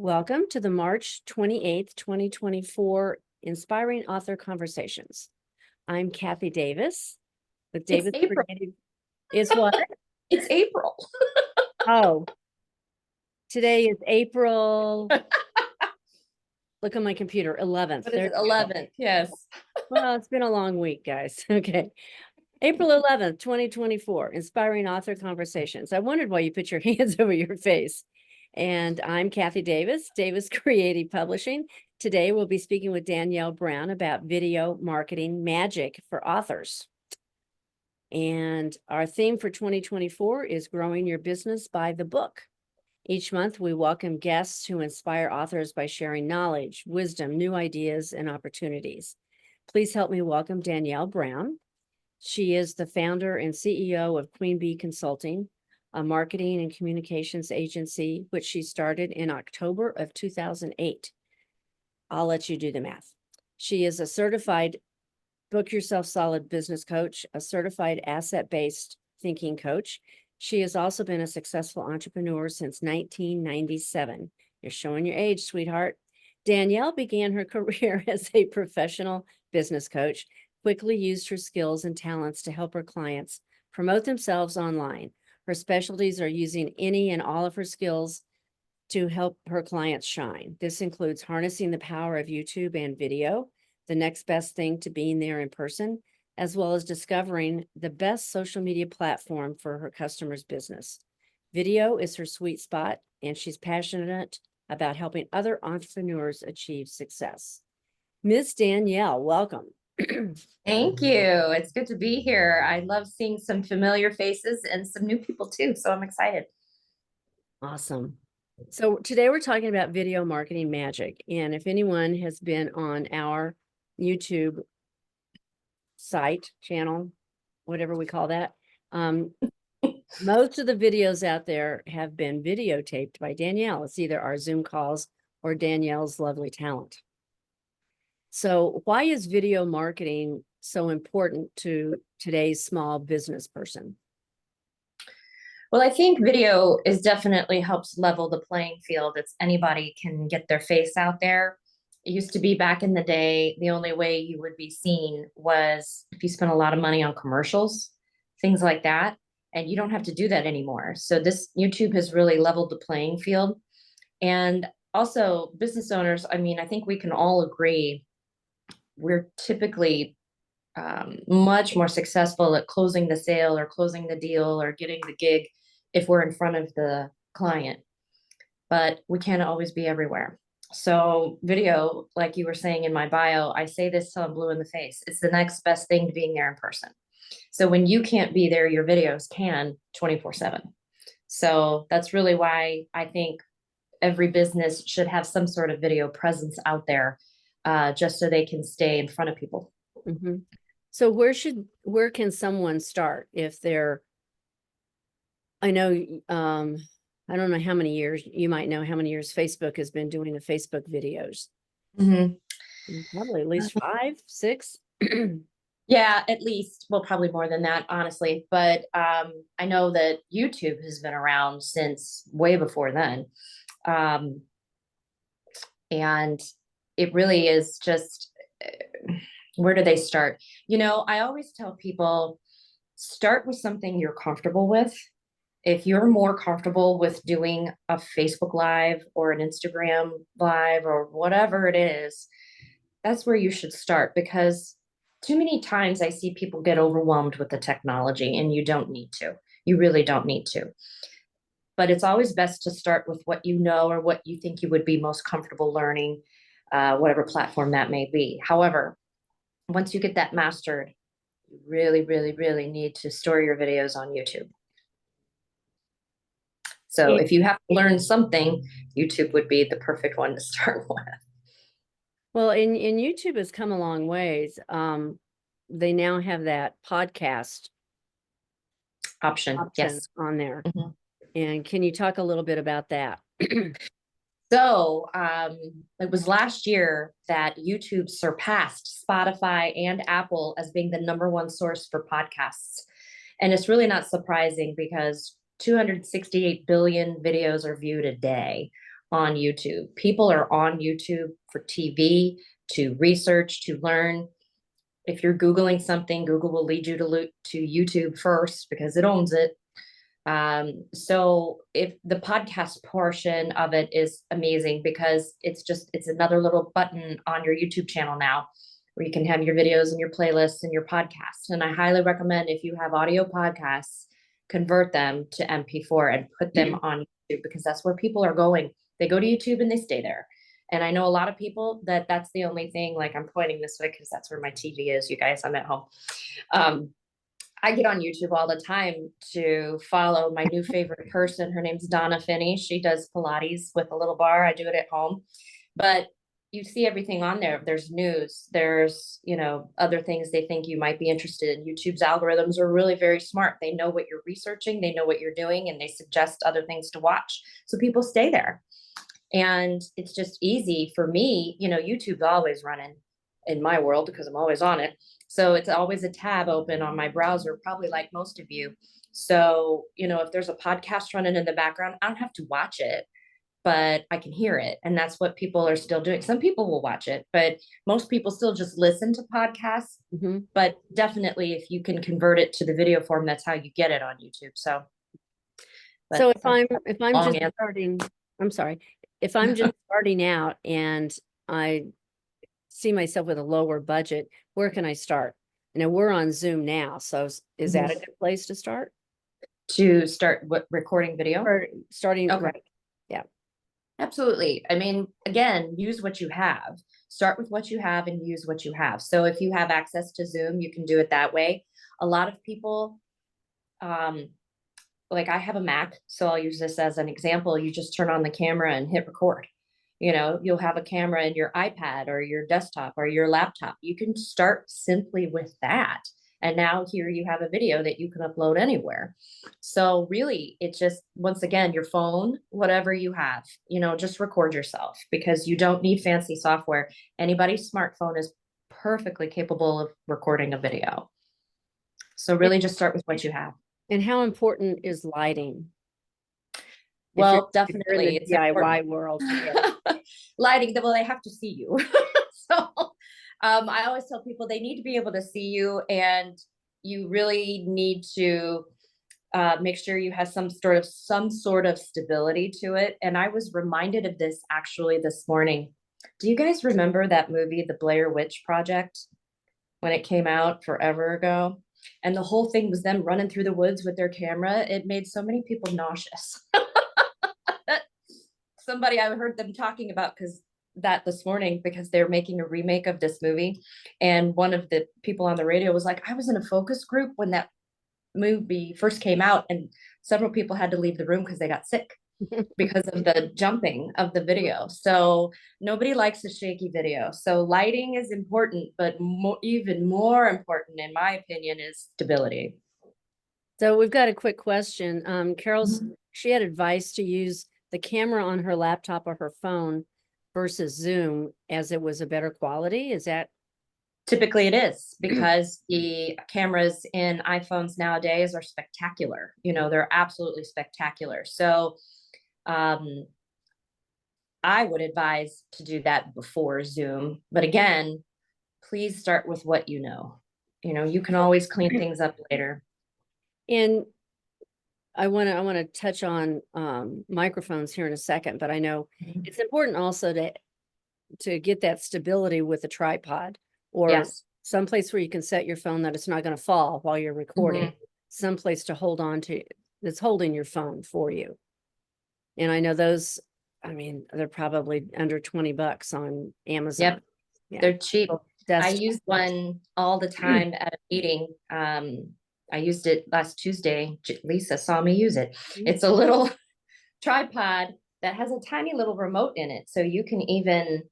Welcome to the March 28th, 2024 Inspiring Author Conversations. I'm Kathy Davis with It's Davis April. Creative. Is what? It's April. Oh, today is April. Look on my computer, 11th. What is it? 11th. Yes. Well, it's been a long week, guys. Okay. April 11th, 2024, Inspiring Author Conversations. I wondered why you put your hands over your face. And I'm Kathy Davis, Davis Creative Publishing. Today, we'll be speaking with Danelle Brown about video marketing magic for authors. And our theme for 2024 is growing your business by the book. Each month, we welcome guests who inspire authors by sharing knowledge, wisdom, new ideas, and opportunities. Please help me welcome Danelle Brown. She is the founder and CEO of Queen Bee Consulting, a marketing and communications agency, which she started in October of 2008. I'll let you do the math. She is a certified Book Yourself Solid business coach, a certified asset-based thinking coach. She has also been a successful entrepreneur since 1997. You're showing your age, sweetheart. Danelle began her career as a professional business coach, quickly used her skills and talents to help her clients promote themselves online. Her specialties are using any and all of her skills to help her clients shine. This includes harnessing the power of YouTube and video, the next best thing to being there in person, as well as discovering the best social media platform for her customers' business. Video is her sweet spot, and she's passionate about helping other entrepreneurs achieve success. Ms. Danelle, welcome. Thank you. It's good to be here. I love seeing some familiar faces and some new people too. So I'm excited. Awesome. So today we're talking about video marketing magic. And if anyone has been on our YouTube site, channel, whatever we call that, most of the videos out there have been videotaped by Danelle. It's either our Zoom calls or Danelle's lovely talent. So why is video marketing so important to today's small business person? Well, I think video is definitely helps level the playing field. It's anybody can get their face out there. It used to be back in the day, the only way you would be seen was if you spent a lot of money on commercials, things like that. And you don't have to do that anymore. So this YouTube has really leveled the playing field. And also business owners, I mean, I think we can all agree we're typically much more successful at closing the sale or closing the deal or getting the gig if we're in front of the client, but we can't always be everywhere. So video, like you were saying in my bio, I say this till I'm blue in the face. It's the next best thing to being there in person. So when you can't be there, your videos can 24/7. So that's really why I think every business should have some sort of video presence out there, just so they can stay in front of people. Mm-hmm. So where can someone start if they're, I know, I don't know how many years, you might know how many years Facebook has been doing the Facebook videos. Mm-hmm. Probably at least 5, 6. Yeah, at least, well, probably more than that, honestly. But I know that YouTube has been around since way before then. Um, and it really is just, where do they start? You know, I always tell people, start with something you're comfortable with. If you're more comfortable with doing a Facebook Live or an Instagram Live or whatever it is, that's where you should start, because too many times I see people get overwhelmed with the technology, and you don't need to. You really don't need to. But it's always best to start with what you know or what you think you would be most comfortable learning, whatever platform that may be. However, once you get that mastered, you really, really, really need to store your videos on YouTube. So if you have to learn something, YouTube would be the perfect one to start with. Well, in YouTube has come a long ways. They now have that podcast Option, yes. on there. Mm-hmm. And can you talk a little bit about that? So it was last year that YouTube surpassed Spotify and Apple as being the #1 source for podcasts. And it's really not surprising because 268 billion videos are viewed a day on YouTube. People are on YouTube for TV, to research, to learn. If you're Googling something, Google will lead you to YouTube first because it owns it. So if the podcast portion of it is amazing because it's another little button on your YouTube channel now where you can have your videos and your playlists and your podcasts. And I highly recommend if you have audio podcasts, convert them to MP4 and put them on YouTube because that's where people are going. They go to YouTube and they stay there. And I know a lot of people that's the only thing, like I'm pointing this way because that's where my TV is, you guys, I'm at home. I get on YouTube all the time to follow my new favorite person. Her name's Donna Finney. She does Pilates with a little bar. I do it at home, but you see everything on there. There's news, there's, other things they think you might be interested in. YouTube's algorithms are really very smart. They know what you're researching, they know what you're doing, and they suggest other things to watch. So people stay there. And it's just easy for me, YouTube's always running in my world because I'm always on it. So it's always a tab open on my browser, probably like most of you. So, if there's a podcast running in the background, I don't have to watch it, but I can hear it. And that's what people are still doing. Some people will watch it, but most people still just listen to podcasts. But definitely if you can convert it to the video form, that's how you get it on YouTube. So if I'm just starting, I'm sorry, if I'm just starting out and I see myself with a lower budget, where can I start? We're on Zoom now, so is that a good place to start? To start what, recording video? Or starting, okay. Right. Yeah. Absolutely. I mean, again, use what you have. Start with what you have and use what you have. So if you have access to Zoom, you can do it that way. A lot of people, like I have a Mac, so I'll use this as an example. You just turn on the camera and hit record. You'll have a camera in your iPad or your desktop or your laptop. You can start simply with that. And now here you have a video that you can upload anywhere. So really, it's just, once again, your phone, whatever you have, just record yourself because you don't need fancy software. Anybody's smartphone is perfectly capable of recording a video. So really just start with what you have. And how important is lighting? Well, definitely in the DIY world. Lighting, well, they have to see you. So I always tell people they need to be able to see you, and you really need to make sure you have some sort of stability to it. And I was reminded of this actually this morning. Do you guys remember that movie, The Blair Witch Project, when it came out forever ago? And the whole thing was them running through the woods with their camera. It made so many people nauseous. Somebody, I heard them talking about that this morning because they're making a remake of this movie. And one of the people on the radio was like, I was in a focus group when that movie first came out, and several people had to leave the room because they got sick because of the jumping of the video. So nobody likes a shaky video. So lighting is important, but even more important, in my opinion, is stability. So we've got a quick question. Carol's, she had advice to use the camera on her laptop or her phone versus Zoom as it was a better quality. Is that? Typically it is, because the cameras in iPhones nowadays are spectacular. They're absolutely spectacular. So I would advise to do that before Zoom. But again, please start with what you know. You can always clean things up later. And I want to touch on microphones here in a second, but I know it's important also to get that stability with a tripod or someplace where you can set your phone that it's not going to fall while you're recording, someplace to hold on to that's holding your phone for you. And I know those, they're probably under $20 on Amazon. Yep. Yeah. They're cheap. I use one all the time at a meeting. I used it last Tuesday. Lisa saw me use it. It's a little tripod that has a tiny little remote in it. So you can even,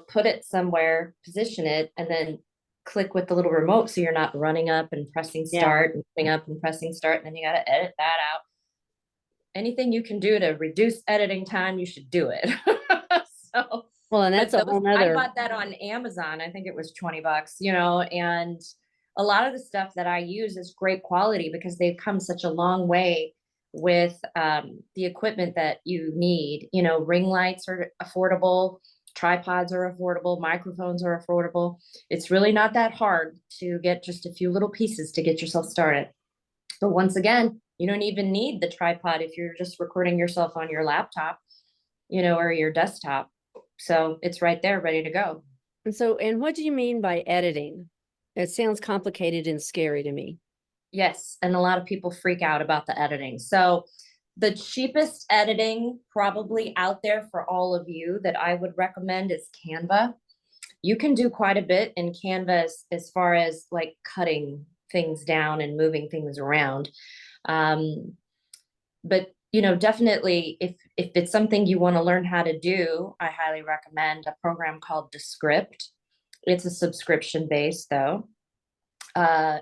put it somewhere, position it, and then click with the little remote. So you're not running up and pressing start and coming up and pressing start. And then you got to edit that out. Anything you can do to reduce editing time, you should do it. So, well, and that's I bought that on Amazon. I think it was $20, and a lot of the stuff that I use is great quality because they've come such a long way with the equipment that you need. You know, ring lights are affordable, tripods are affordable, microphones are affordable. It's really not that hard to get just a few little pieces to get yourself started. But once again, you don't even need the tripod if you're just recording yourself on your laptop, you know, or your desktop. So it's right there, ready to go. And so, and what do you mean by editing? It sounds complicated and scary to me. Yes, and a lot of people freak out about the editing. So the cheapest editing probably out there for all of you that I would recommend is Canva. You can do quite a bit in Canva as far as like cutting things down and moving things around. But you know, definitely if it's something you want to learn how to do, I highly recommend a program called Descript. It's a subscription based though.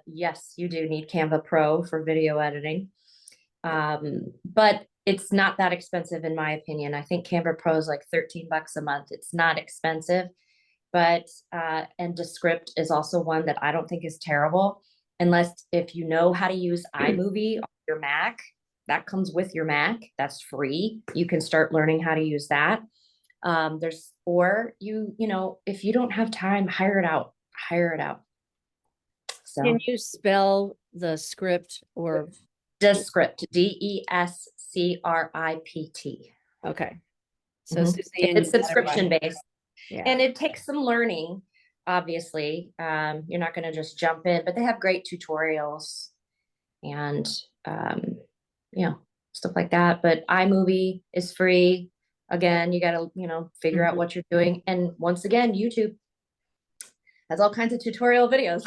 Yes, you do need Canva Pro for video editing. But it's not that expensive in my opinion. I think Canva Pro is like 13 bucks a month. It's not expensive, but and Descript is also one that I don't think is terrible unless if you know how to use iMovie on your Mac, that comes with your Mac. That's free. You can start learning how to use that. Or you know, if you don't have time, hire it out. Hire it out. Can So you spell the script or? Descript, Descript. Okay. So Mhm. Suzanne, It's you got it right. subscription based Yeah. and it takes some learning, obviously. You're not going to just jump in, but they have great tutorials and, you know, stuff like that. But iMovie is free. Again, you got to, you know, figure out Mhm. what you're doing. And once again, YouTube has all kinds of tutorial videos.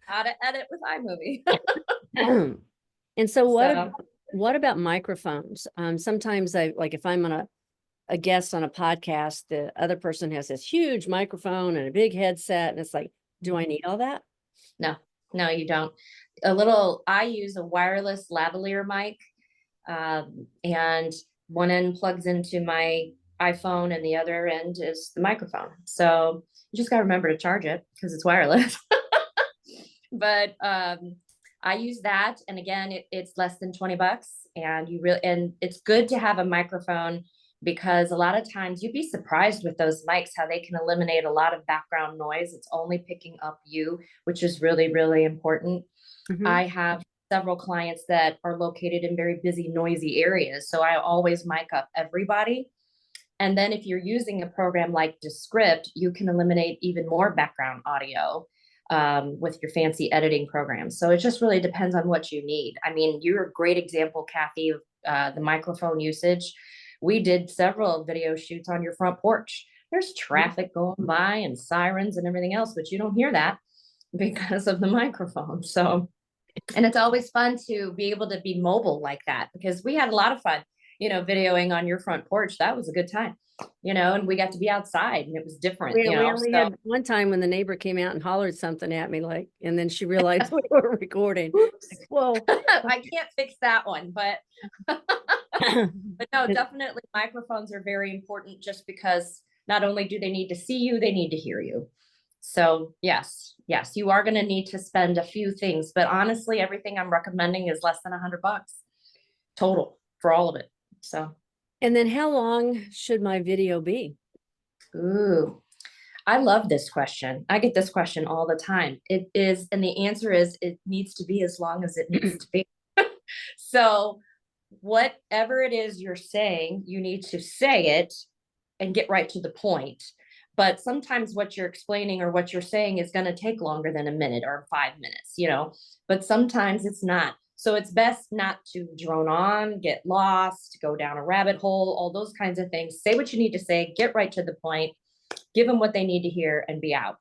How to edit with iMovie. And so So, what about microphones? Sometimes I like if I'm on a guest on a podcast, the other person has this huge microphone and a big headset, and it's like, do I need all that? no, no, you don't. I use a wireless lavalier mic, and one end plugs into my iPhone and the other end is the microphone. So you just got to remember to charge it because it's wireless. But I use that, and again, it's less than 20 bucks, and it's good to have a microphone because a lot of times you'd be surprised with those mics how they can eliminate a lot of background noise. It's only picking up you, which is really, really important. Mhm. I have several clients that are located in very busy, noisy areas, so I always mic up everybody. And then if you're using a program like Descript, you can eliminate even more background audio with your fancy editing programs. So it just really depends on what you need. I mean, you're a great example, Kathy, of the microphone usage. We did several video shoots on your front porch. There's traffic going by and sirens and everything else, but you don't hear that because of the microphone. So, and it's always fun to be able to be mobile like that because we had a lot of fun, you know, videoing on your front porch. That was a good time, you know, and we got to be outside and it was different, you We know. only So had one time when the neighbor came out and hollered something at me, like, and then she realized we were recording. oops, Like, whoa. I can't fix that one, but no, definitely microphones are very important just because not only do they need to see you, they need to hear you. So yes, yes, you are going to need to spend a few things, but honestly, everything I'm recommending is less than $100 total for all of it. So, And then how long should my video be? ooh, I love this question. I get this question all the time. It is, and the answer is it needs to be as long as it needs to be. So whatever it is you're saying, you need to say it and get right to the point. But sometimes what you're explaining or what you're saying is going to take longer than a minute or 5 minutes, you know, but sometimes it's not. So it's best not to drone on, get lost, go down a rabbit hole, all those kinds of things. Say what you need to say, get right to the point, give them what they need to hear, and be out.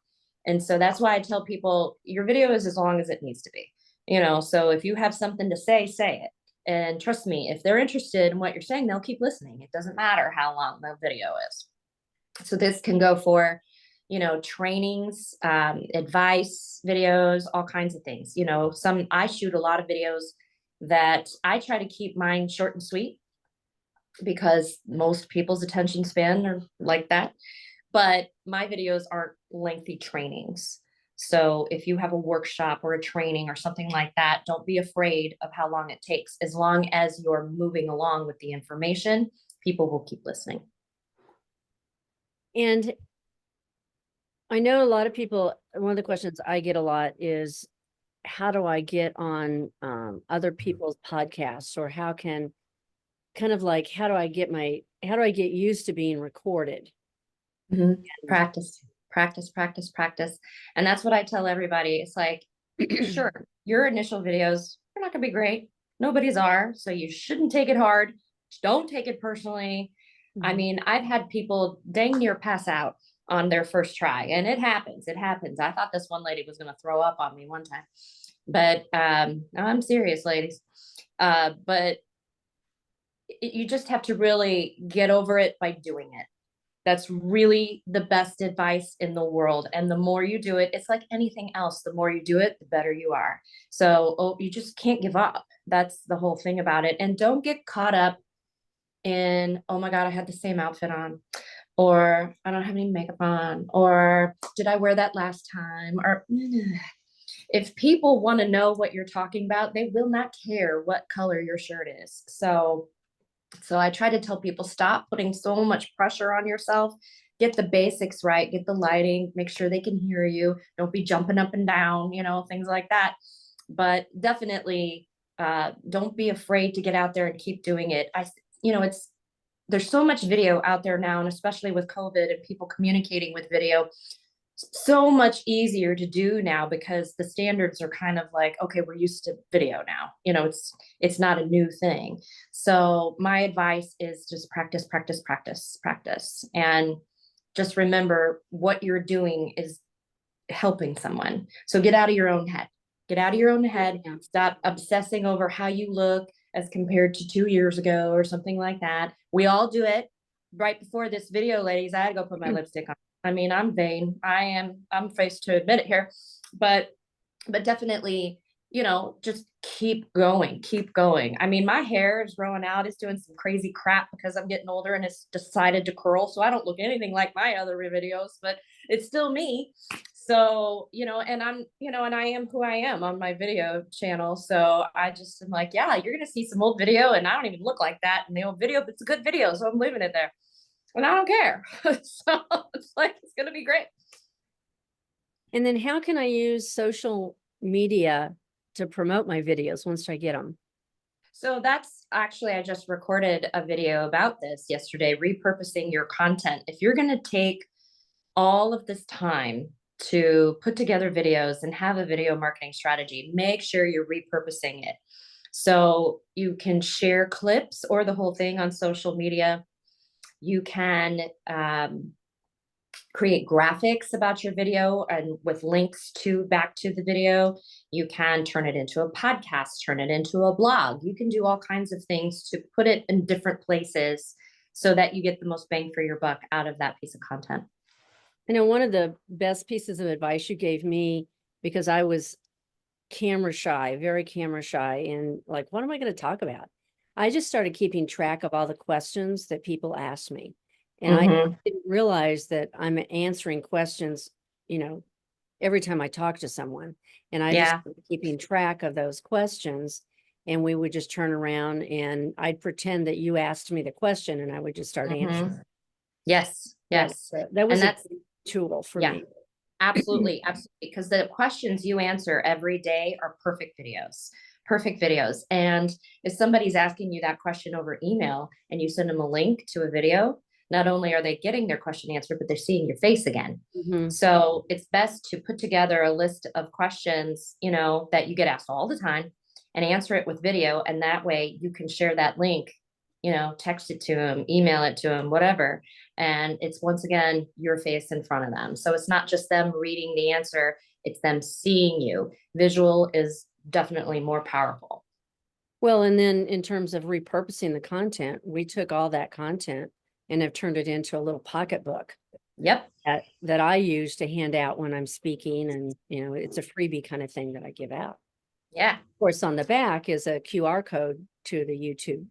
And so that's why I tell people your video is as long as it needs to be, you know. So if you have something to say it. And trust me, if they're interested in what you're saying, they'll keep listening. It doesn't matter how long the video is. So this can go for, you know, trainings, advice videos, all kinds of things. You know, I shoot a lot of videos that I try to keep mine short and sweet because most people's attention span are like that. But my videos aren't lengthy trainings. So if you have a workshop or a training or something like that, don't be afraid of how long it takes. As long as you're moving along with the information, people will keep listening. And I know a lot of people, one of the questions I get a lot is, how do I get on other people's podcasts, or how can kind of like, how do I get used to being recorded? Mm-hmm. Practice, practice, practice, practice. And that's what I tell everybody. It's like, sure, your initial videos are not going to be great. Nobody's are. So you shouldn't take it hard. Don't take it personally. I mean, I've had people dang near pass out on their first try, and it happens. It happens. I thought this one lady was going to throw up on me one time, but I'm serious, ladies. But you just have to really get over it by doing it. That's really the best advice in the world. And the more you do it, it's like anything else. The more you do it, the better you are. So you just can't give up. That's the whole thing about it. And don't get caught up in, oh my God, I had the same outfit on, or I don't have any makeup on, or did I wear that last time? Or if people want to know what you're talking about, they will not care what color your shirt is. So I try to tell people, stop putting so much pressure on yourself. Get the basics right, get the lighting, make sure they can hear you. Don't be jumping up and down, things like that. But definitely don't be afraid to get out there and keep doing it. There's so much video out there now, and especially with COVID and people communicating with video, so much easier to do now because the standards are kind of like, okay, we're used to video now. It's not a new thing. So my advice is just practice, practice, practice, practice. And just remember what you're doing is helping someone. So get out of your own head. Get out of your own head. Stop obsessing over how you look as compared to 2 years ago or something like that. We all do it. Right before this video, ladies, I had to go put my lipstick on. I mean, I'm vain. I'm faced to admit it here, but definitely, just keep going, keep going. I mean, my hair is growing out. It's doing some crazy crap because I'm getting older and it's decided to curl. So I don't look anything like my other videos, but it's still me. So, and and I am who I am on my video channel. So I just am like, yeah, you're going to see some old video and I don't even look like that in the old video, but it's a good video. So I'm leaving it there. And I don't care. So it's like, it's going to be great. And then how can I use social media to promote my videos once I get them? So that's actually, I just recorded a video about this yesterday, repurposing your content. If you're going to take all of this time to put together videos and have a video marketing strategy, make sure you're repurposing it. So you can share clips or the whole thing on social media. You can create graphics about your video and with links back to the video. You can turn it into a podcast, turn it into a blog. You can do all kinds of things to put it in different places so that you get the most bang for your buck out of that piece of content. I know one of the best pieces of advice you gave me, because I was camera shy, very camera shy, and like, what am I going to talk about? I just started keeping track of all the questions that people asked me. And I didn't realize that I'm answering questions, every time I talk to someone. And I just started keeping track of those questions. And we would just turn around and I'd pretend that you asked me the question and I would just start answering. Yes. Yes. That was a tool for me. Absolutely. Absolutely. Because the questions you answer every day are perfect videos. And if somebody's asking you that question over email and you send them a link to a video, not only are they getting their question answered, but they're seeing your face again. So it's best to put together a list of questions, that you get asked all the time and answer it with video. And that way you can share that link, text it to them, email it to them, whatever. And it's once again, your face in front of them. So it's not just them reading the answer, it's them seeing you. Visual is definitely more powerful. Well, and then in terms of repurposing the content, we took all that content and have turned it into a little pocketbook. Yep. That I use to hand out when I'm speaking, and it's a freebie kind of thing that I give out. Yeah. Of course, on the back is a QR code to the YouTube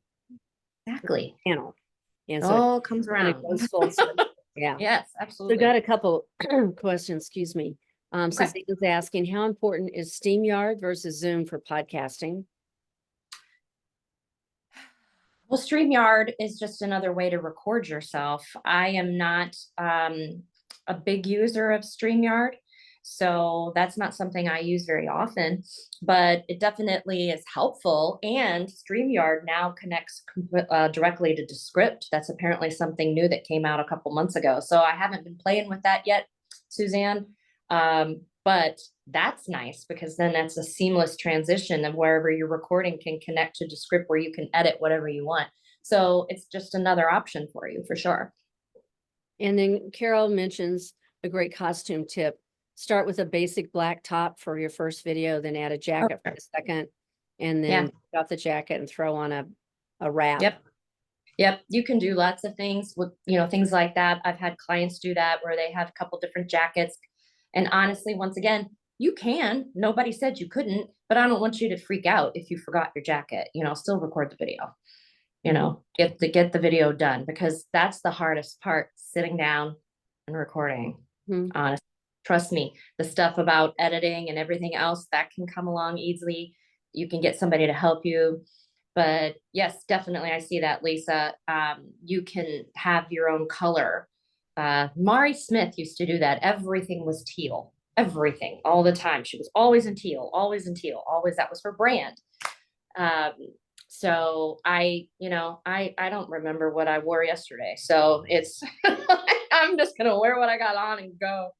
channel. And so it comes around. goes full circle. Yeah. Yes, absolutely. So got a couple questions, excuse me. So Okay. Zayden's asking, how important is StreamYard versus Zoom for podcasting? Well, StreamYard is just another way to record yourself. I am not a big user of StreamYard, so that's not something I use very often, but it definitely is helpful. And StreamYard now connects directly to Descript. That's apparently something new that came out a couple months ago. So I haven't been playing with that yet, Suzanne. But that's nice because then that's a seamless transition of wherever you're recording can connect to Descript where you can edit whatever you want. So it's just another option for you for sure. And then Carol mentions a great costume tip. Start with a basic black top for your first video, then add a jacket for Okay. the second, and Yeah. then take off the jacket and throw on a wrap. Yep. Yep. You can do lots of things with, things like that. I've had clients do that where they have a couple different jackets. And honestly, once again, you can. Nobody said you couldn't, but I don't want you to freak out if you forgot your jacket. Still record the video. Get the video done because that's the hardest part, sitting down and recording. Mhm. Honestly, trust me, the stuff about editing and everything else that can come along easily. You can get somebody to help you. But yes, definitely, I see that, Lisa. You can have your own color. Mari Smith used to do that. Everything was teal, everything, all the time. She was always in teal, always in teal, always. That was her brand. Um, so I don't remember what I wore yesterday. So it's, I'm just going to wear what I got on and go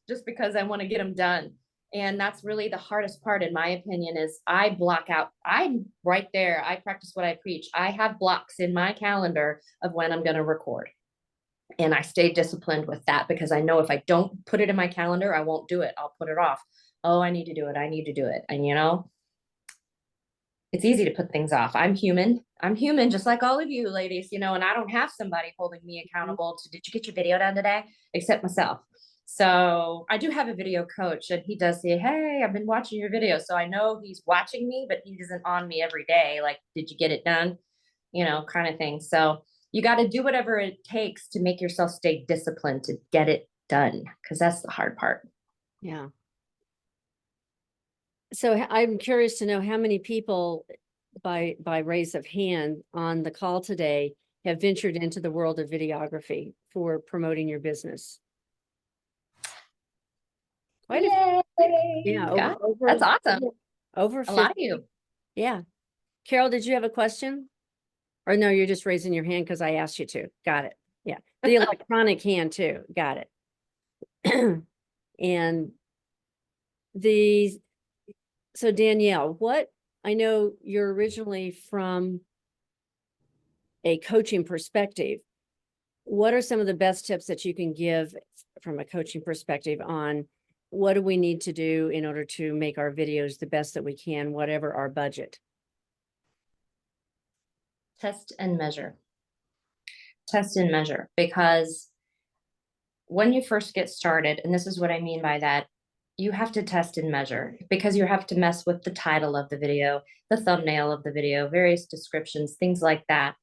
just because I want to get them done. And that's really the hardest part, in my opinion, is I block out. I'm right there. I practice what I preach. I have blocks in my calendar of when I'm going to record. And I stay disciplined with that because I know if I don't put it in my calendar, I won't do it. I'll put it off. Oh, I need to do it. I need to do it. And it's easy to put things off. I'm human. I'm human, just like all of you ladies, and I don't have somebody holding me accountable to, did you get your video done today? Except myself. So I do have a video coach and he does say, hey, I've been watching your video. So I know he's watching me, but he isn't on me every day. Like, did you get it done? Kind of thing. So you got to do whatever it takes to make yourself stay disciplined to get it done. Cause that's the hard part. Yeah. So I'm curious to know how many people by raise of hand on the call today have ventured into the world of videography for promoting your business. Quite a few. Yeah, that's awesome. Over a 50. lot of you. Yeah. Carol, did you have a question? Or no, you're just raising your hand because I asked you to. Got it. Yeah. The electronic hand too. Got it. And so Danielle, I know you're originally from a coaching perspective. What are some of the best tips that you can give from a coaching perspective on what do we need to do in order to make our videos the best that we can, whatever our budget? Test and measure. Test and measure, because when you first get started, and this is what I mean by that, you have to test and measure because you have to mess with the title of the video, the thumbnail of the video, various descriptions, things like that.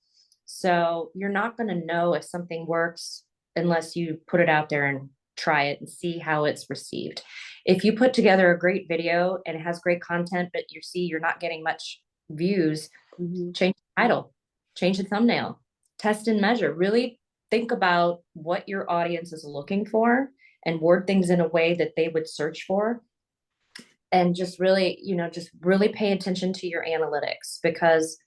So you're not going to know if something works unless you put it out there and try it and see how it's received. If you put together a great video and it has great content, but you're not getting much views, change the title, change the thumbnail, test and measure. Really think about what your audience is looking for and word things in a way that they would search for. And just really, pay attention to your analytics, because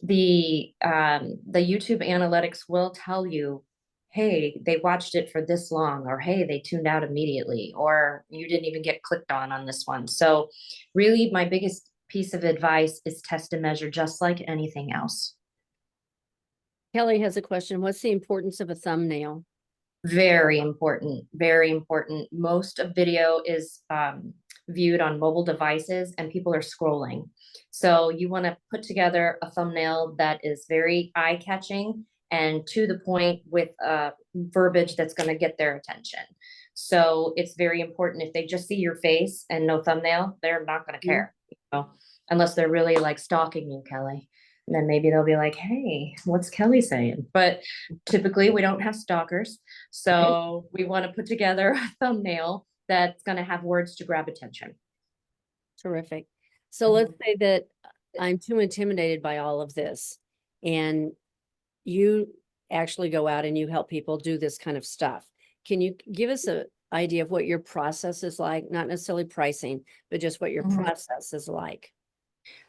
the YouTube analytics will tell you, hey, they watched it for this long, or hey, they tuned out immediately, or you didn't even get clicked on this one. So really, my biggest piece of advice is test and measure, just like anything else. Kelly has a question. What's the importance of a thumbnail? Very important, very important. Most of video is viewed on mobile devices and people are scrolling. So you want to put together a thumbnail that is very eye-catching and to the point with verbiage that's going to get their attention. So it's very important. If they just see your face and no thumbnail, they're not going to care, unless they're really like stalking you, Kelly. And then maybe they'll be like, hey, what's Kelly saying? But typically we don't have stalkers. So we want to put together a thumbnail that's going to have words to grab attention. Terrific. So let's say that I'm too intimidated by all of this, and you actually go out and you help people do this kind of stuff. Can you give us an idea of what your process is like? Not necessarily pricing, but just what your process is like.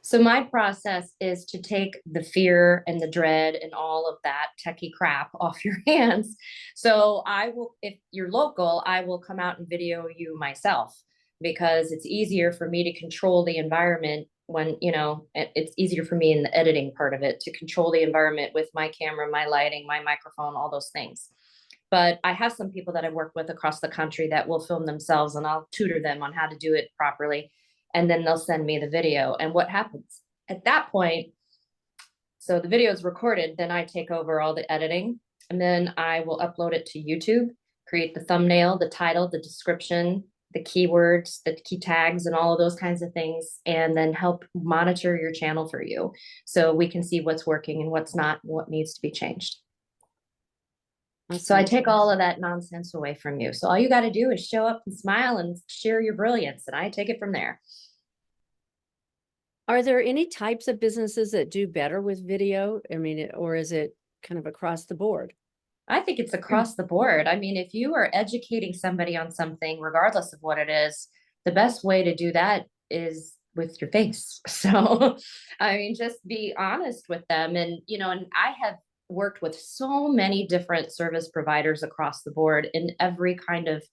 So my process is to take the fear and the dread and all of that techie crap off your hands. So I will, if you're local, I will come out and video you myself, because it's easier for me to control the environment when, it's easier for me in the editing part of it to control the environment with my camera, my lighting, my microphone, all those things. But I have some people that I work with across the country that will film themselves, and I'll tutor them on how to do it properly. And then they'll send me the video. And what happens at that point, so the video is recorded, then I take over all the editing, and then I will upload it to YouTube, create the thumbnail, the title, the description, the keywords, the key tags, and all of those kinds of things, and then help monitor your channel for you so we can see what's working and what's not, what needs to be changed. So I take all of that nonsense away from you. So all you got to do is show up and smile and share your brilliance, and I take it from there. Are there any types of businesses that do better with video? I mean, or is it kind of across the board? I think it's across the board. I mean, if you are educating somebody on something, regardless of what it is, the best way to do that is with your face. So, I mean, just be honest with them. And, and I have worked with so many different service providers across the board in every kind of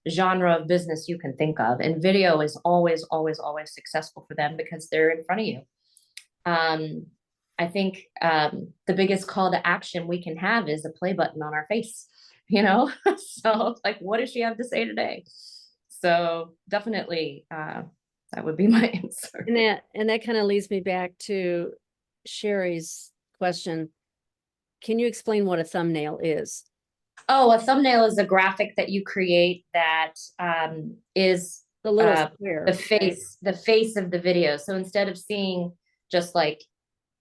genre of business you can think of. And video is always, always, always successful for them because they're in front of you. I think the biggest call to action we can have is a play button on our face, So like, what does she have to say today? So definitely that would be my answer. And that kind of leads me back to Sherry's question. Can you explain what a thumbnail is? Oh, a thumbnail is a graphic that you create that is the little square, the face of the video. So instead of seeing just like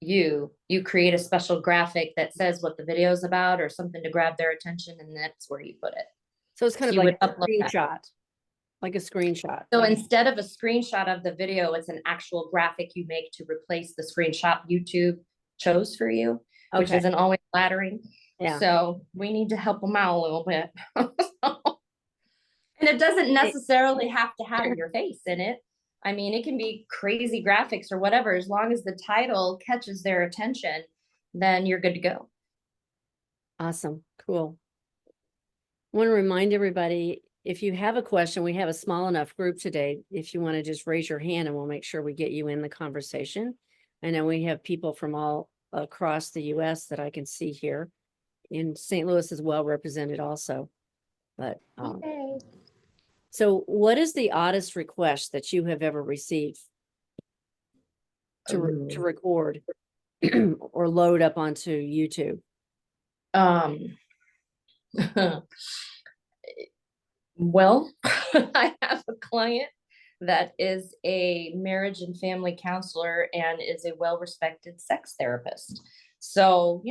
you create a special graphic that says what the video is about or something to grab their attention, and that's where you put it. So it's kind of like a screenshot. Like a screenshot. So instead of a screenshot of the video, it's an actual graphic you make to replace the screenshot YouTube chose for you, which isn't always flattering. Yeah. So we need to help them out a little bit. And it doesn't necessarily have to have your face in it. I mean, it can be crazy graphics or whatever. As long as the title catches their attention, then you're good to go. Awesome. Cool. I want to remind everybody, if you have a question, we have a small enough group today. If you want to just raise your hand and we'll make sure we get you in the conversation. I know we have people from all across the US that I can see here. In St. Louis is well represented also. But Okay. So what is the oddest request that you have ever received to record or load up onto YouTube? Well, I have a client that is a marriage and family counselor and is a well-respected sex therapist. So,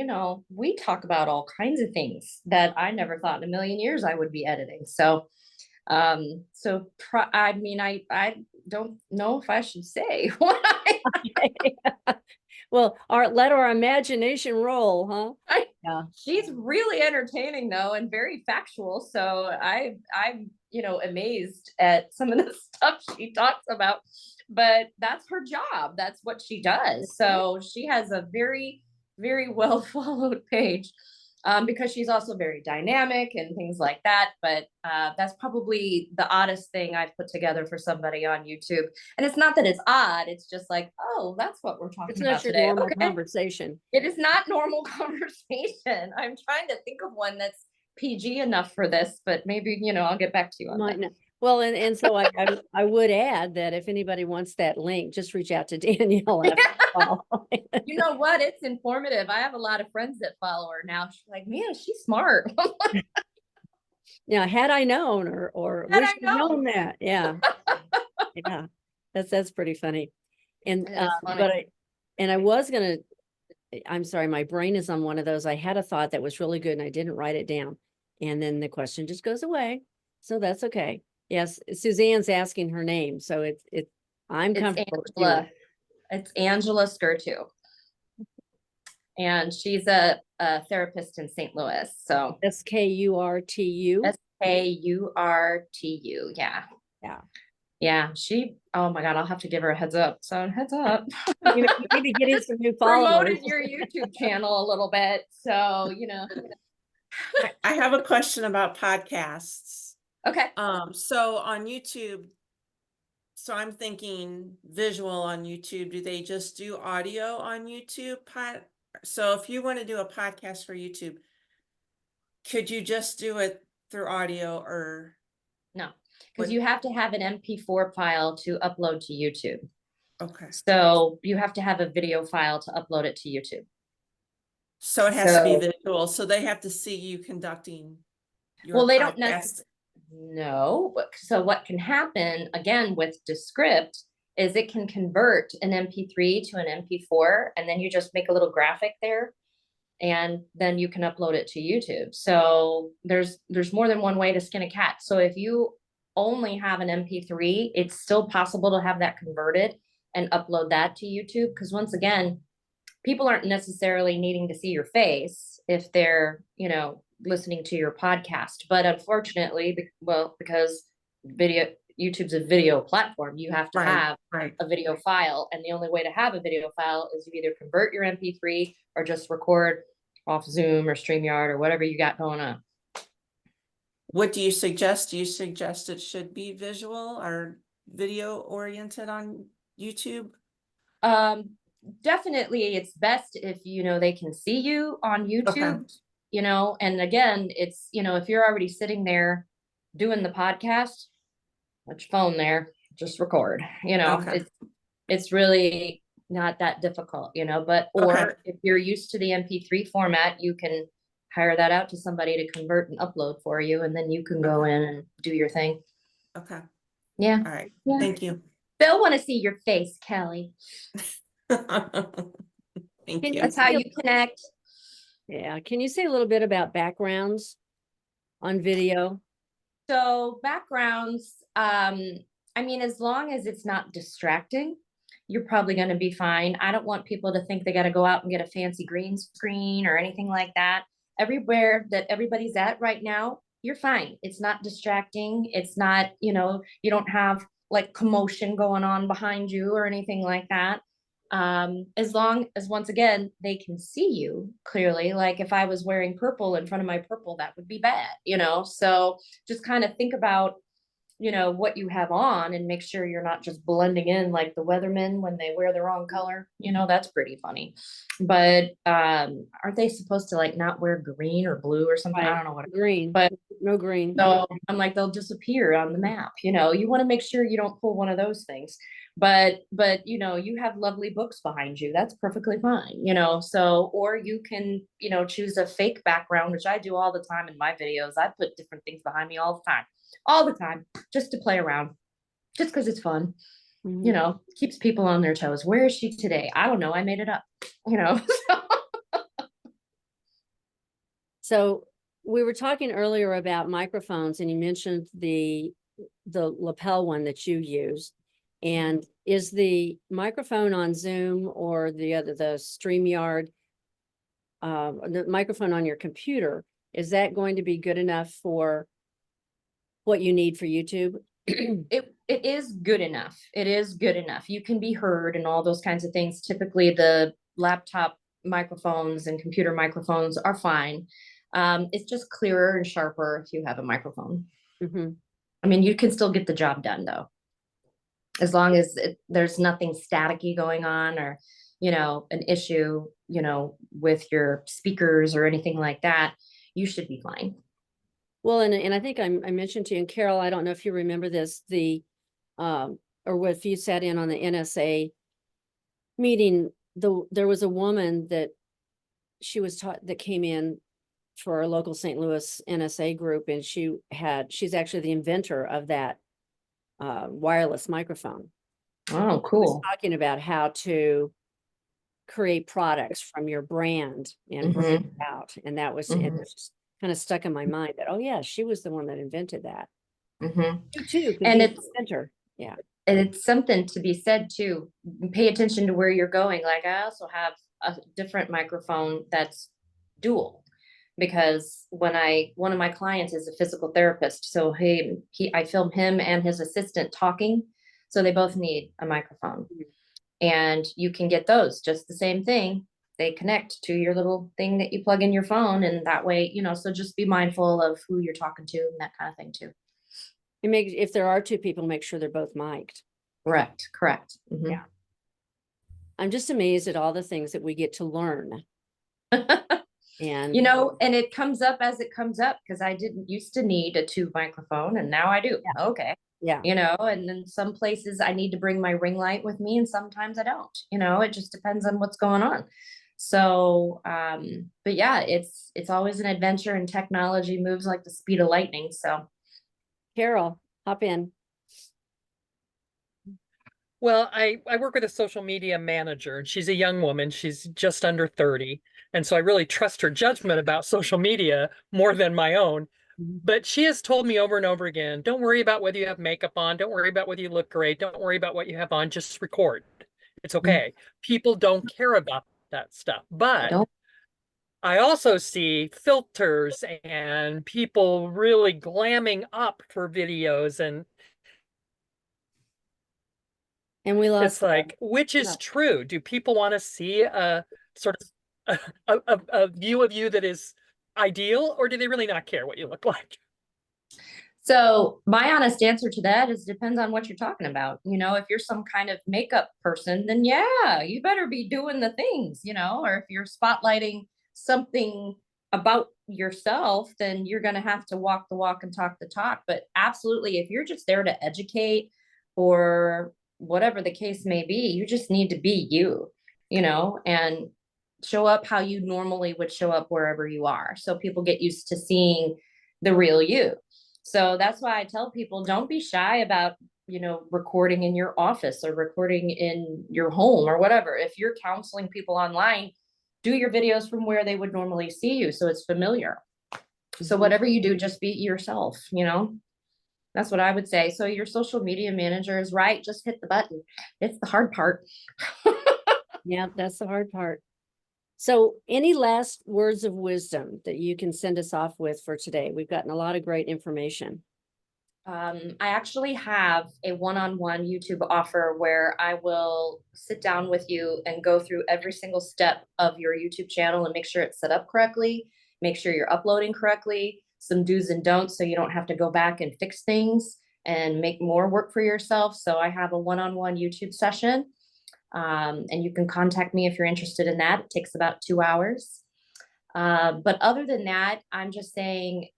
we talk about all kinds of things that I never thought in a million years I would be editing. So, I don't know if I should say what Well, let our imagination roll, huh? Yeah. She's really entertaining though, and very factual. So I'm amazed at some of the stuff she talks about, but that's her job. That's what she does. So she has a very, very well followed page. Because she's also very dynamic and things like that. But that's probably the oddest thing I've put together for somebody on YouTube. And it's not that it's odd. It's just like, oh, that's what we're talking about today. Normal conversation. It is not normal conversation. I'm trying to think of one that's PG enough for this, but maybe, I'll get back to you on that. Well, and so I would add that if anybody wants that link, just reach out to Danielle. You know what? It's informative. I have a lot of friends that follow her now. She's like, man, she's smart. Yeah, had I known or wish I'd known that. Yeah. Yeah. That's pretty funny. And funny. I'm sorry, my brain is on one of those. I had a thought that was really good and I didn't write it down. And then the question just goes away. So that's okay. Yes, Suzanne's asking her name, so I'm It's comfortable. Angela. It's Angela Skirtu. And she's a therapist in St. Louis. So Skurtu. Skurtu. Yeah. Yeah. Yeah. Oh my God, I'll have to give her a heads up. So heads up. You may be getting some new followers. Promoted your YouTube channel a little bit. So, I have a question about podcasts. Okay. So on YouTube, so I'm thinking visual on YouTube. Do they just do audio on YouTube? So if you want to do a podcast for YouTube, could you just do it through audio or? No, because you have to have an MP4 file to upload to YouTube. Okay. So you have to have a video file to upload it to YouTube. So it has to be visual. So they have to see you conducting your Well, they podcast. don't necessarily. No. So what can happen again with Descript is it can convert an MP3 to an MP4, and then you just make a little graphic there, and then you can upload it to YouTube. So there's more than one way to skin a cat. So if you only have an MP3, it's still possible to have that converted and upload that to YouTube. Because once again, people aren't necessarily needing to see your face if they're, listening to your podcast. But unfortunately, because YouTube's a video platform, you have to have a video file. And the only way to have a video file is you either convert your MP3 or just record off Zoom or StreamYard or whatever you got going on. What do you suggest? Do you suggest it should be visual or video oriented on YouTube? Definitely it's best if, they can see you on YouTube, and again, it's, if you're already sitting there doing the podcast, put your phone there, just record, it's really not that difficult, but, or if you're used to the MP3 format, you can hire that out to somebody to convert and upload for you. And then you can go in and do your thing. Okay. Yeah. All right. Yeah. Thank you. They'll want to see your face, Kelly. Thank you. That's how you connect. Yeah. Can you say a little bit about backgrounds on video? So backgrounds, as long as it's not distracting, you're probably going to be fine. I don't want people to think they got to go out and get a fancy green screen or anything like that. Everywhere that everybody's at right now, you're fine. It's not distracting. It's not, you don't have like commotion going on behind you or anything like that. As long as, once again, they can see you clearly. Like if I was wearing purple in front of my purple, that would be bad, so just kind of think about, what you have on and make sure you're not just blending in like the weathermen when they wear the wrong color. That's pretty funny. But aren't they supposed to like not wear green or blue or something? I don't know what. Green, but no green. So I'm like, they'll disappear on the map. You want to make sure you don't pull one of those things. But you have lovely books behind you. That's perfectly fine. So, or you can, choose a fake background, which I do all the time in my videos. I put different things behind me all the time, just to play around, just because it's fun. Mhm. Keeps people on their toes. Where is she today? I don't know. I made it up, So we were talking earlier about microphones and you mentioned the lapel one that you use. And is the microphone on Zoom or the StreamYard, the microphone on your computer, is that going to be good enough for what you need for YouTube? It is good enough. It is good enough. You can be heard and all those kinds of things. Typically the laptop microphones and computer microphones are fine. It's just clearer and sharper if you have a microphone. You can still get the job done though, as long as there's nothing staticky going on or, an issue, with your speakers or anything like that, you should be fine. Well, and I think I mentioned to you, and Carol, I don't know if you remember this, or if you sat in on the NSA meeting, there was a woman that she was taught that came in for our local St. Louis NSA group, and she's actually the inventor of that wireless microphone. Oh, cool. Talking about how to create products from your brand and bring it out. And that was, it was just kind of stuck in my mind that, oh yeah, she was the one that invented that. Mhm. You too could And be it's, the center. Yeah. and it's something to be said too. Pay attention to where you're going. Like I also have a different microphone that's dual, because one of my clients is a physical therapist. So I film him and his assistant talking. So they both need a microphone. Mhm. And you can get those just the same thing. They connect to your little thing that you plug in your phone. And that way, so just be mindful of who you're talking to and that kind of thing too. And if there are two people, make sure they're both mic'd. Correct. Mhm. Yeah. I'm just amazed at all the things that we get to learn. And And it comes up as it comes up, because I didn't used to need a tube microphone and now I do. Yeah. Okay. yeah, And then some places I need to bring my ring light with me and sometimes I don't, it just depends on what's going on. So, but yeah, it's always an adventure, and technology moves like the speed of lightning. So, Carol, hop in. Well, I work with a social media manager, and she's a young woman. She's just under 30. And so I really trust her judgment about social media more than my own. But she has told me over and over again, don't worry about whether you have makeup on. Don't worry about whether you look great. Don't worry about what you have on. Just record. It's okay. People don't care about that stuff. I But don't. I also see filters and people really glamming up for videos, and And we lost it's like, which is Yeah. true? Do people want to see a sort of a view of you that is ideal, or do they really not care what you look like? So my honest answer to that is depends on what you're talking about. If you're some kind of makeup person, then yeah, you better be doing the things, or if you're spotlighting something about yourself, then you're going to have to walk the walk and talk the talk. But absolutely, if you're just there to educate or whatever the case may be, you just need to be and show up how you normally would show up wherever you are. So people get used to seeing the real you. So that's why I tell people, don't be shy about, recording in your office or recording in your home or whatever. If you're counseling people online, do your videos from where they would normally see you, so it's familiar. So whatever you do, just be yourself, That's what I would say. So your social media manager is right. Just hit the button. It's the hard part. Yeah, that's the hard part. So any last words of wisdom that you can send us off with for today? We've gotten a lot of great information. I actually have a one-on-one YouTube offer where I will sit down with you and go through every single step of your YouTube channel and make sure it's set up correctly, make sure you're uploading correctly, some do's and don'ts so you don't have to go back and fix things and make more work for yourself. So I have a one-on-one YouTube session, and you can contact me if you're interested in that. It takes about 2 hours. But other than that, I'm just saying,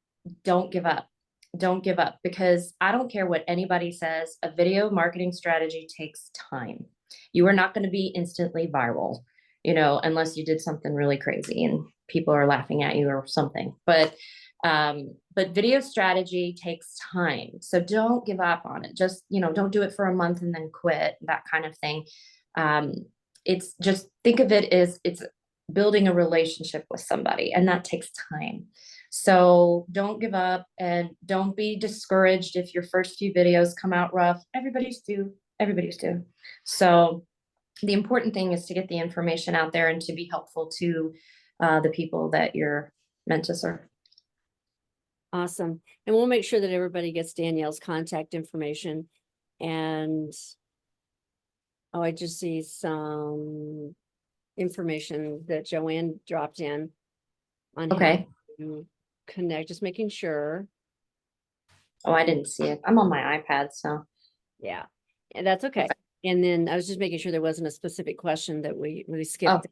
don't give up. Don't give up, because I don't care what anybody says. A video marketing strategy takes time. You are not going to be instantly viral, unless you did something really crazy and people are laughing at you or something. But video strategy takes time. So don't give up on it. Just, don't do it for a month and then quit, that kind of thing. It's just, think of it as it's building a relationship with somebody, and that takes time. So don't give up, and don't be discouraged if your first few videos come out rough. Everybody's do. So the important thing is to get the information out there and to be helpful to the people that you're meant to serve. Awesome. And we'll make sure that everybody gets Danielle's contact information. And I just see some information that Joanne dropped in on how Okay. to connect, just making sure. Oh, I didn't see it. I'm on my iPad, so. Yeah, and that's okay. And then I was just making sure there wasn't a specific question that we skipped.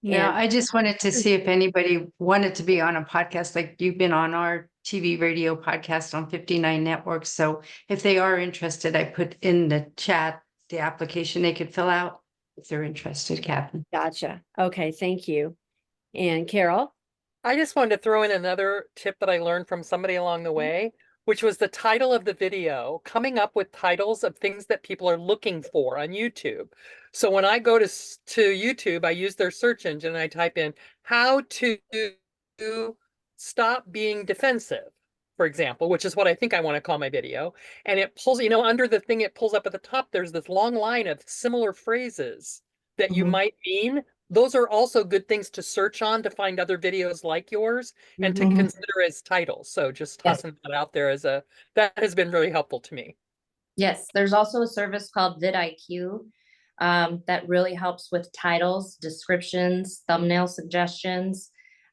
No, And- I just wanted to see if anybody wanted to be on a podcast, like you've been on our TV radio podcast on 59 networks. So if they are interested, I put in the chat the application they could fill out if they're interested, Catherine. Gotcha. Okay, thank you. And Carol? I just wanted to throw in another tip that I learned from somebody along the way, which was the title of the video, coming up with titles of things that people are looking for on YouTube. So when I go to YouTube, I use their search engine and I type in how to stop being defensive, for example, which is what I think I want to call my video. And it pulls, under the thing it pulls up at the top, there's this long line of similar phrases that you Mhm. might mean. Those are also good things to search on to find other videos like yours and to Mhm. consider as titles. So just Yes. tossing that out there that has been really helpful to me. Yes, there's also a service called vidIQ that really helps with titles, descriptions, thumbnail suggestions.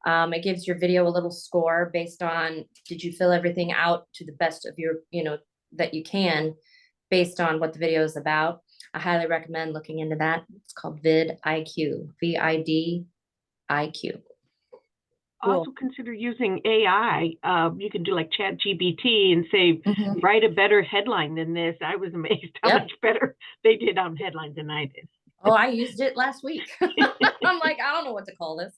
It gives your video a little score based on, did you fill everything out to the best of your, that you can based on what the video is about. I highly recommend looking into that. It's called vidIQ, VIDIQ. Cool. Also consider using AI. You can do like ChatGPT and say, Mhm. write a better headline than this. I was amazed how Yep. much better they did on headlines than I did. Oh, I used it last week. I'm like, I don't know what to call this.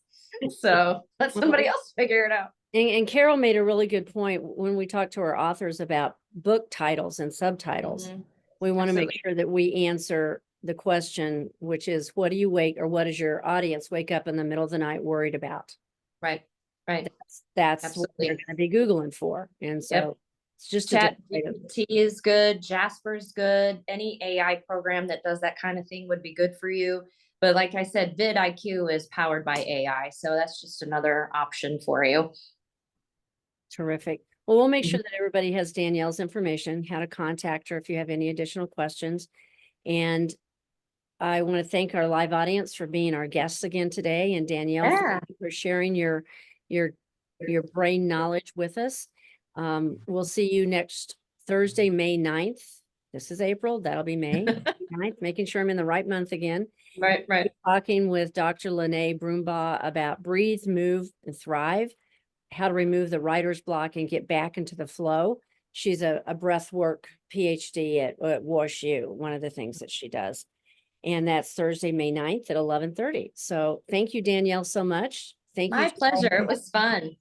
So let somebody else figure it out. And Carol made a really good point when we talked to our authors about book titles and subtitles. Mhm. We want to make Absolutely. sure that we answer the question, which is, what do you what does your audience wake up in the middle of the night worried about? Right, right. That's what they're Absolutely. going to be Googling for. And so it's just a Chat different way to- GPT is good. Jasper's good. Any AI program that does that kind of thing would be good for you. But like I said, vidIQ is powered by AI. So that's just another option for you. Terrific. Well, we'll make Mhm. sure that everybody has Danielle's information, how to contact her if you have any additional questions. And I want to thank our live audience for being our guests again today, and Danielle Yeah. for sharing your brain knowledge with us. We'll see you next Thursday, May 9th. This is April, that'll be May 9th, making sure I'm in the right month again. Right, right. Talking with Dr. Lene Broombaugh about Breathe, Move, and Thrive, how to remove the writer's block and get back into the flow. She's a breath work PhD at WashU, one of the things that she does. And that's Thursday, May 9th at 11:30. So thank you, Danielle, so much. Thank you. My to all pleasure. of It was fun.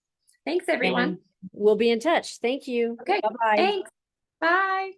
Thanks, everyone. and we'll be in touch. Thank you. Okay. Bye-bye. Thanks. Bye.